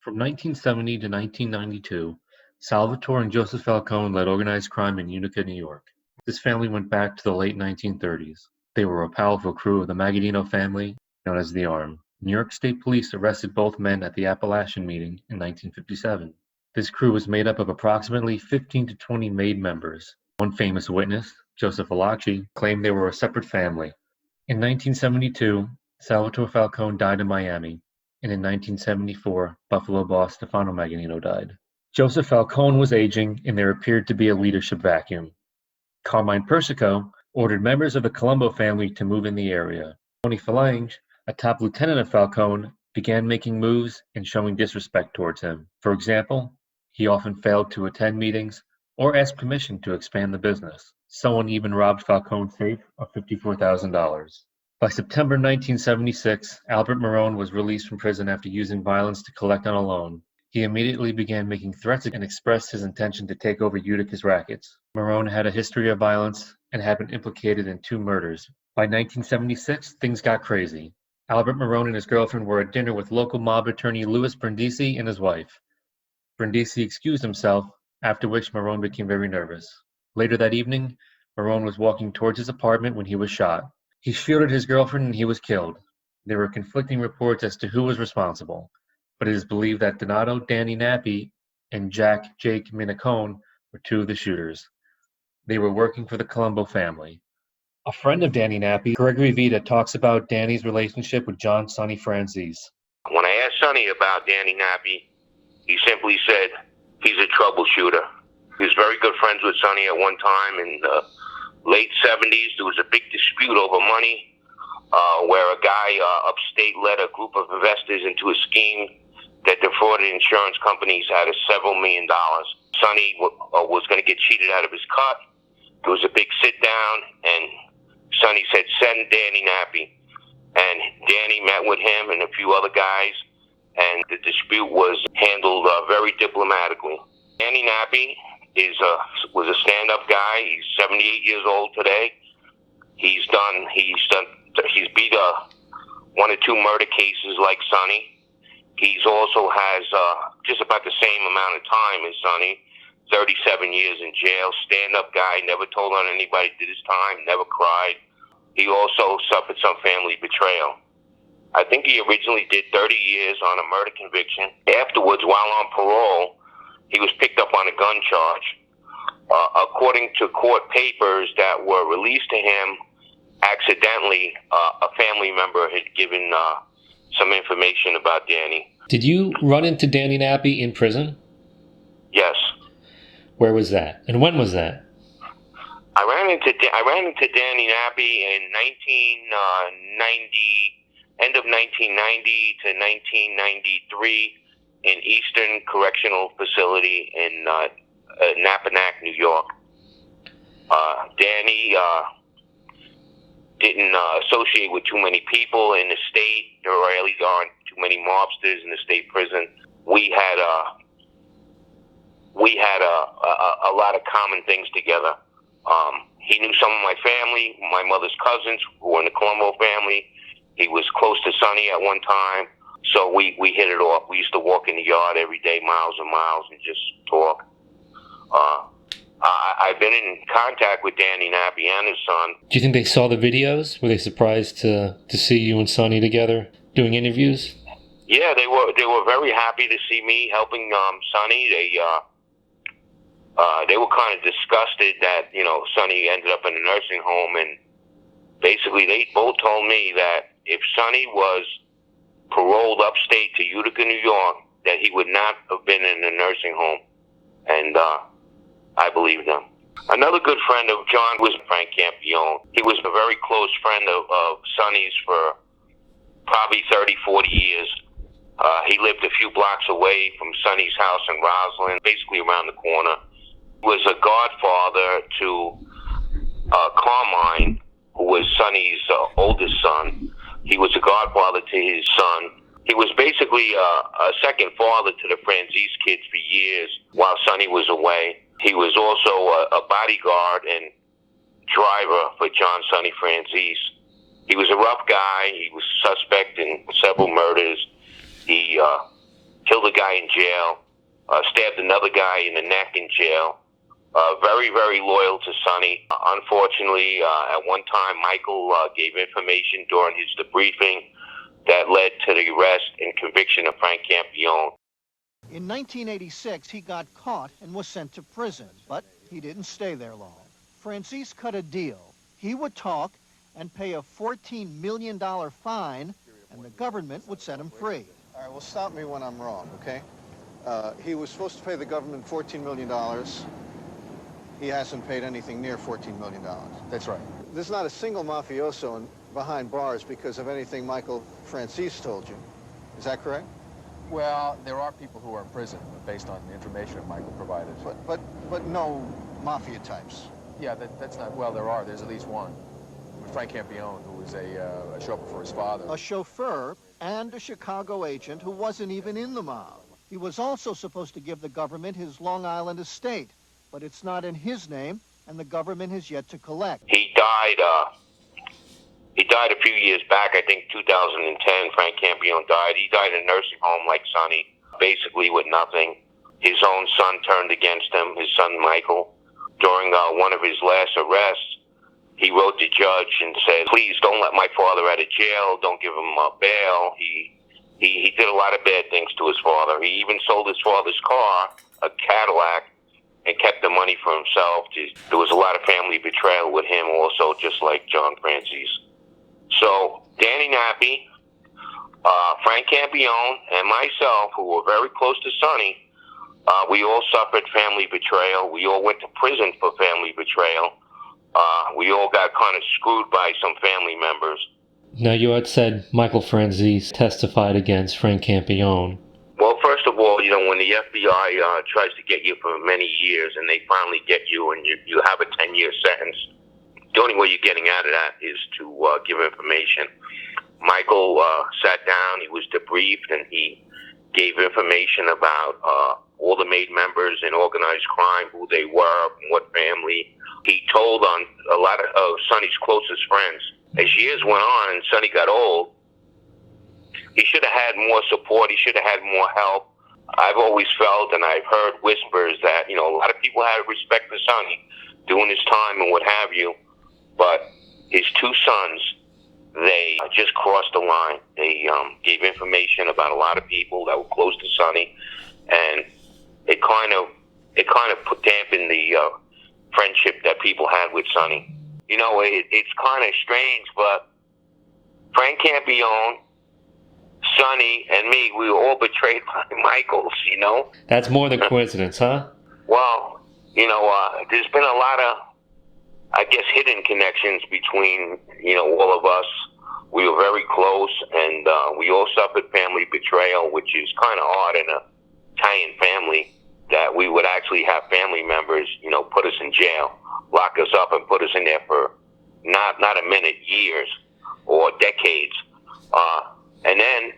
From 1970 to 1992, Salvatore and Joseph Falcone led organized crime in Utica, New York. This family went back to the late 1930s. They were a powerful crew of the Magadino family, known as the Arm. New York State Police arrested both men at the Appalachian meeting in 1957. This crew was made up of approximately 15 to 20 made members. One famous witness, Joseph Valachi, claimed they were a separate family. In 1972, Salvatore Falcone died in Miami, and in 1974, Buffalo boss Stefano Maganino died. Joseph Falcone was aging, and there appeared to be a leadership vacuum. Carmine Persico ordered members of the Colombo family to move in the area. Tony Falange, a top lieutenant of Falcone, began making moves and showing disrespect towards him. For example, he often failed to attend meetings or ask permission to expand the business. Someone even robbed Falcone's safe of $54,000. By September 1976, Albert Marone was released from prison after using violence to collect on a loan. He immediately began making threats and expressed his intention to take over Utica's rackets. Marone had a history of violence and had been implicated in 2 murders. By 1976, things got crazy. Albert Marone and his girlfriend were at dinner with local mob attorney Louis Brindisi and his wife. Brindisi excused himself, after which Marone became very nervous. Later that evening, Marone was walking towards his apartment when he was shot. He shielded his girlfriend and he was killed. There were conflicting reports as to who was responsible, but it is believed that Donato Danny Nappy and Jake Minicone were 2 of the shooters. They were working for the Colombo family. A friend of Danny Nappy, Gregory Vita, talks about Danny's relationship with Sonny Franzese. When I asked Sonny about Danny Nappy, he simply said he's a troubleshooter. He was very good friends with Sonny at one time in the late 70s. There was a big dispute over money where a guy upstate led a group of investors into a scheme that defrauded insurance companies out of several $1 million. Sonny was going to get cheated out of his cut. There was a big sit down, and Sonny said, "Send Danny Nappy." And Danny met with him and a few other guys, and the dispute was handled very diplomatically. Danny Nappy was a stand-up guy. He's 78 years old today. He's beat 1 or 2 murder cases like Sonny. He's also has just about the same amount of time as Sonny, 37 years in jail. Stand-up guy, never told on anybody, did his time, never cried. He also suffered some family betrayal. I think he originally did 30 years on a murder conviction. Afterwards, while on parole, he was picked up on a gun charge. According to court papers that were released to him, accidentally, a family member had given some information about Danny. Did you run into Danny Nappy in prison? Yes. Where was that? And when was that? I ran into Danny Nappy in 1990, end of 1990 to 1993 in Eastern Correctional Facility in Nappaneck, New York. Danny didn't associate with too many people in the state. There really aren't too many mobsters in the state prison. We had a lot of common things together. He knew some of my family, my mother's cousins who were in the Colombo family. He was close to Sonny at one time, so we hit it off. We used to walk in the yard every day, miles and miles, and just talk. I've been in contact with Danny Nappy and his son. Do you think they saw the videos? Were they surprised to see you and Sonny together doing interviews? Yeah, they were very happy to see me helping Sonny. They were kind of disgusted that, Sonny ended up in a nursing home, and basically they both told me that if Sonny was paroled upstate to Utica, New York, that he would not have been in a nursing home. And I believed them. Another good friend of John was Frank Campion. He was a very close friend of Sonny's for probably 30, 40 years. He lived a few blocks away from Sonny's house in Roslyn, basically around the corner. He was a godfather to Carmine, who was Sonny's oldest son. He was a godfather to his son. He was basically a second father to the Franzese kids for years while Sonny was away. He was also a bodyguard and driver for Sonny Franzese. He was a rough guy. He was suspect in several murders. He killed a guy in jail, stabbed another guy in the neck in jail. Very, very loyal to Sonny. Unfortunately, at one time, Michael gave information during his debriefing that led to the arrest and conviction of Frank Campion. In 1986, he got caught and was sent to prison, but he didn't stay there long. Franzese cut a deal. He would talk and pay a $14 million fine, and the government would set him free. All right, well, stop me when I'm wrong, okay? He was supposed to pay the government $14 million. He hasn't paid anything near $14 million. That's right. There's not a single mafioso behind bars because of anything Michael Franzese told you. Is that correct? Well, there are people who are in prison based on the information that Michael provided. But no mafia types. Yeah, that's not, well, there are. There's at least one. Frank Campion, who was a chauffeur for his father. A chauffeur and a Chicago agent who wasn't even in the mob. He was also supposed to give the government his Long Island estate, but it's not in his name, and the government has yet to collect. He died a few years back, I think 2010, Frank Campion died. He died in a nursing home like Sonny, basically with nothing. His own son turned against him, his son Michael. During one of his last arrests, he wrote the judge and said, please don't let my father out of jail, don't give him bail. He did a lot of bad things to his father. He even sold his father's car, a Cadillac, and kept the money for himself. There was a lot of family betrayal with him also, just like John Franzese. So Danny Nappy, Frank Campion, and myself, who were very close to Sonny, we all suffered family betrayal. We all went to prison for family betrayal. We all got kind of screwed by some family members. Now, you had said Michael Franzese testified against Frank Campion. Well, first of all, when the FBI tries to get you for many years and they finally get you and you have a 10-year sentence, the only way you're getting out of that is to give information. Michael sat down, he was debriefed, and he gave information about all the main members in organized crime, who they were, what family. He told on a lot of Sonny's closest friends. As years went on and Sonny got old, he should have had more support. He should have had more help. I've always felt, and I've heard whispers that, a lot of people had respect for Sonny doing his time and what have you. But his two sons, they just crossed the line. They gave information about a lot of people that were close to Sonny, and it kind of dampened the friendship that people had with Sonny. It's kind of strange, but Frank Campion, Sonny, and me, we were all betrayed by Michaels, That's more than coincidence, huh? Well, there's been a lot of, I guess, hidden connections between, all of us. We were very close, and we all suffered family betrayal, which is kind of odd in an Italian family, that we would actually have family members, put us in jail, lock us up, and put us in there for not a minute, years or decades. And then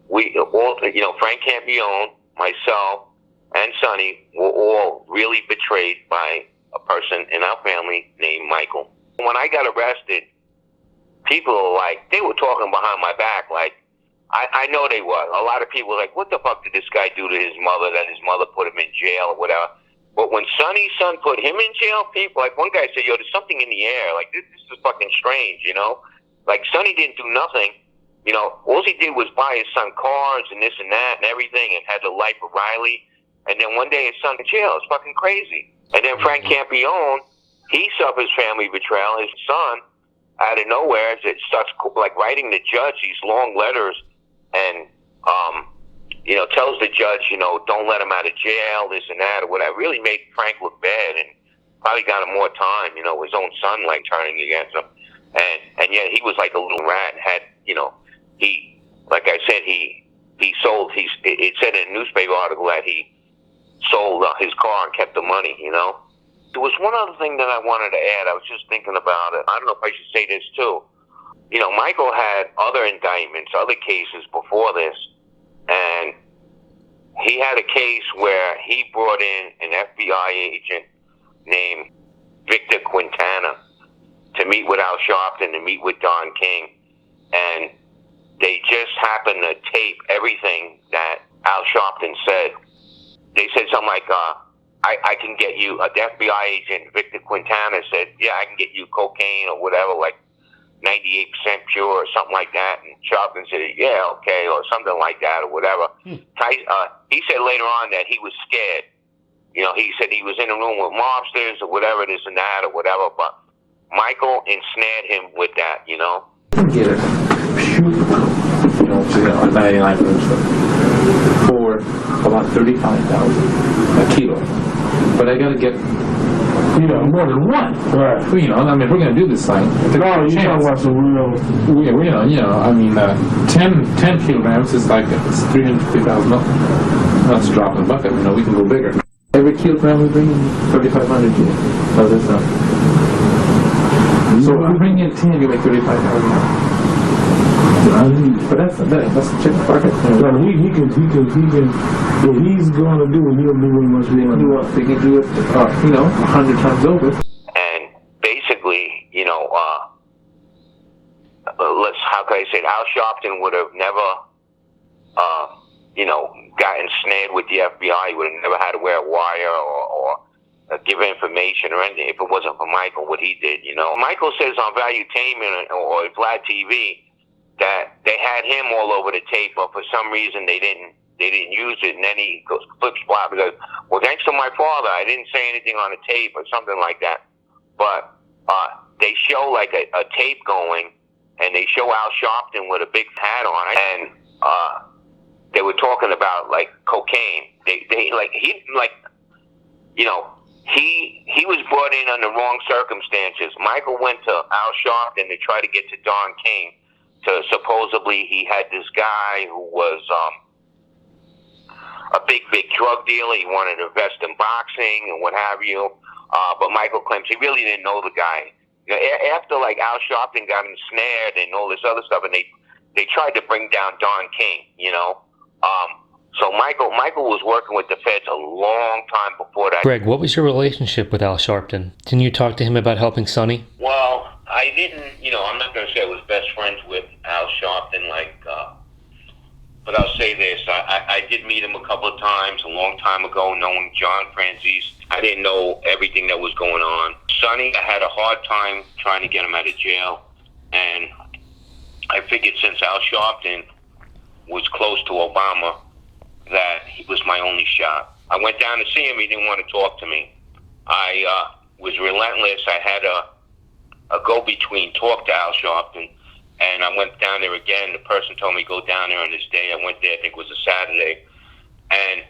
we all, Frank Campion, myself, and Sonny were all really betrayed by a person in our family named Michael. When I got arrested, people they were talking behind my back, I know they were. A lot of people were like, what the fuck did this guy do to his mother that his mother put him in jail or whatever? But when Sonny's son put him in jail, people, one guy said, yo, there's something in the air. This is fucking strange, Sonny didn't do nothing. All he did was buy his son cars and this and that and everything and had the life of Riley. And then one day his son in jail. It's fucking crazy. And then Frank Campion, he suffers family betrayal. His son, out of nowhere, starts writing the judge these long letters and, tells the judge, don't let him out of jail, this and that, or whatever. Really made Frank look bad and probably got him more time, his own son, turning against him. And yet he was like a little rat and had, he, like I said, he sold, it said in a newspaper article that he sold his car and kept the money, There was one other thing that I wanted to add. I was just thinking about it. I don't know if I should say this too. Michael had other indictments, other cases before this, and he had a case where he brought in an FBI agent named Victor Quintana to meet with Al Sharpton, to meet with Don King, and they just happened to tape everything that Al Sharpton said. They said something like, I can get you, the FBI agent, Victor Quintana said, yeah, I can get you cocaine or whatever, like 98% pure or something like that. And Sharpton said, yeah, okay, or something like that or whatever. He said later on that he was scared. You know, he said he was in a room with mobsters or whatever, this and that or whatever, but Michael ensnared him with that, you know. Get it. You know, on 99 for about 35,000 a kilo. But I gotta get, you know, more than one. Right. You know, I mean, if we're gonna do this thing, no, you're talking about some real. You know, I mean, 10 kilograms is like, it's 350,000. No, that's a drop in the bucket. You know, we can go bigger. Every kilogram we bring in 3,500 kilos. How's that sound? So if we bring in 10, you make 35,000. But that's a check the pocket. No, he can. What he's going to do, he'll do what he must do. They can do it, you know, 100 times over. And basically, you know, how can I say it? Al Sharpton would have never, you know, gotten snared with the FBI. He would have never had to wear a wire or give information or anything if it wasn't for Michael, what he did, you know. Michael says on Valuetainment or Vlad TV that they had him all over the tape, but for some reason they didn't use it. And then he goes flips flop and goes, well, thanks to my father, I didn't say anything on the tape or something like that. But they show like a tape going, and they show Al Sharpton with a big hat on, and they were talking about like cocaine. They like he like, you know. He was brought in under wrong circumstances. Michael went to Al Sharpton to try to get to Don King. To supposedly he had this guy who was a big drug dealer. He wanted to invest in boxing and what have you. But Michael claims he really didn't know the guy. You know, after like Al Sharpton got ensnared and all this other stuff, and they tried to bring down Don King. You know. So Michael was working with the feds a long time before that. Greg, what was your relationship with Al Sharpton? Didn't you talk to him about helping Sonny? Well, I didn't, you know, I'm not going to say I was best friends with Al Sharpton, but I'll say this. I did meet him a couple of times a long time ago, knowing Sonny Franzese. I didn't know everything that was going on. Sonny, I had a hard time trying to get him out of jail, and I figured since Al Sharpton was close to Obama, that he was my only shot. I went down to see him. He didn't want to talk to me. I was relentless. I had a go-between talk to Al Sharpton, and I went down there again. The person told me go down there on this day. I went there, I think it was a Saturday, and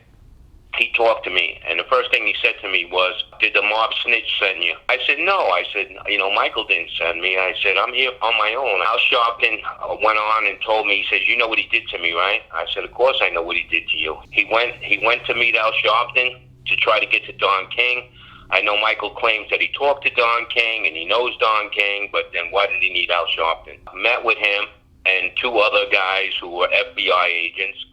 he talked to me. And the first thing he said to me was, did the mob snitch send you? I said, no. I said, you know, Michael didn't send me. I said, I'm here on my own. Al Sharpton went on and told me, he says, you know what he did to me, right? I said, of course I know what he did to you. He went to meet Al Sharpton to try to get to Don King. I know Michael claims that he talked to Don King and he knows Don King, but then why did he need Al Sharpton? I met with him and two other guys who were FBI agents,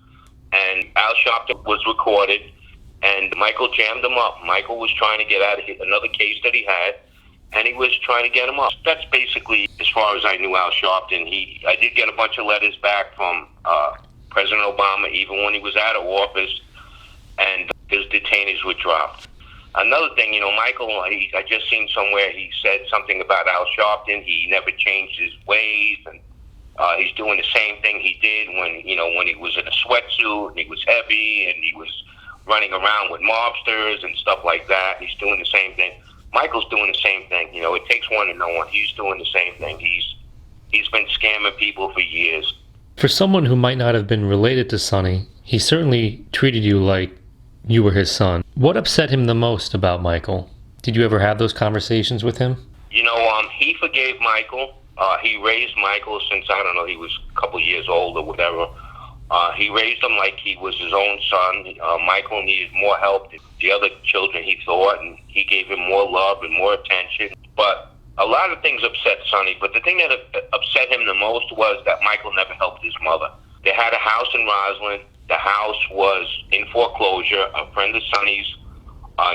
and Al Sharpton was recorded. And Michael jammed him up. Michael was trying to get out of another case that he had, and he was trying to get him up. That's basically as far as I knew Al Sharpton. I did get a bunch of letters back from President Obama, even when he was out of office, and his detainees were dropped. Another thing, you know, Michael, I just seen somewhere he said something about Al Sharpton. He never changed his ways, and he's doing the same thing he did when he was in a sweatsuit and he was heavy and he was running around with mobsters and stuff like that. He's doing the same thing. Michael's doing the same thing. You know, it takes one to know one. He's doing the same thing. He's been scamming people for years. For someone who might not have been related to Sonny, he certainly treated you like you were his son. What upset him the most about Michael? Did you ever have those conversations with him? You know, he forgave Michael. He raised Michael since, I don't know, he was a couple years old or whatever. He raised him like he was his own son. Michael needed more help than the other children, he thought, and he gave him more love and more attention. But a lot of things upset Sonny, but the thing that upset him the most was that Michael never helped his mother. They had a house in Roslyn. The house was in foreclosure. A friend of Sonny's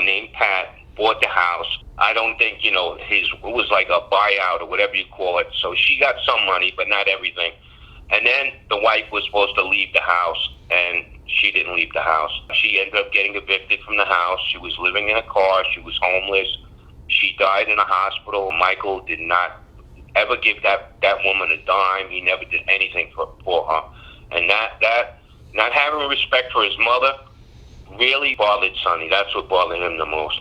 named Pat bought the house. I don't think, it was like a buyout or whatever you call it. So she got some money, but not everything. And then the wife was supposed to leave the house. and she didn't leave the house. She ended up getting evicted from the house. She was living in a car. She was homeless. She died in a hospital. Michael did not ever give that woman a dime. He never did anything for her. And that not having respect for his mother really bothered Sonny. That's what bothered him the most.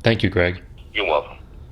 Thank you, Greg. You're welcome.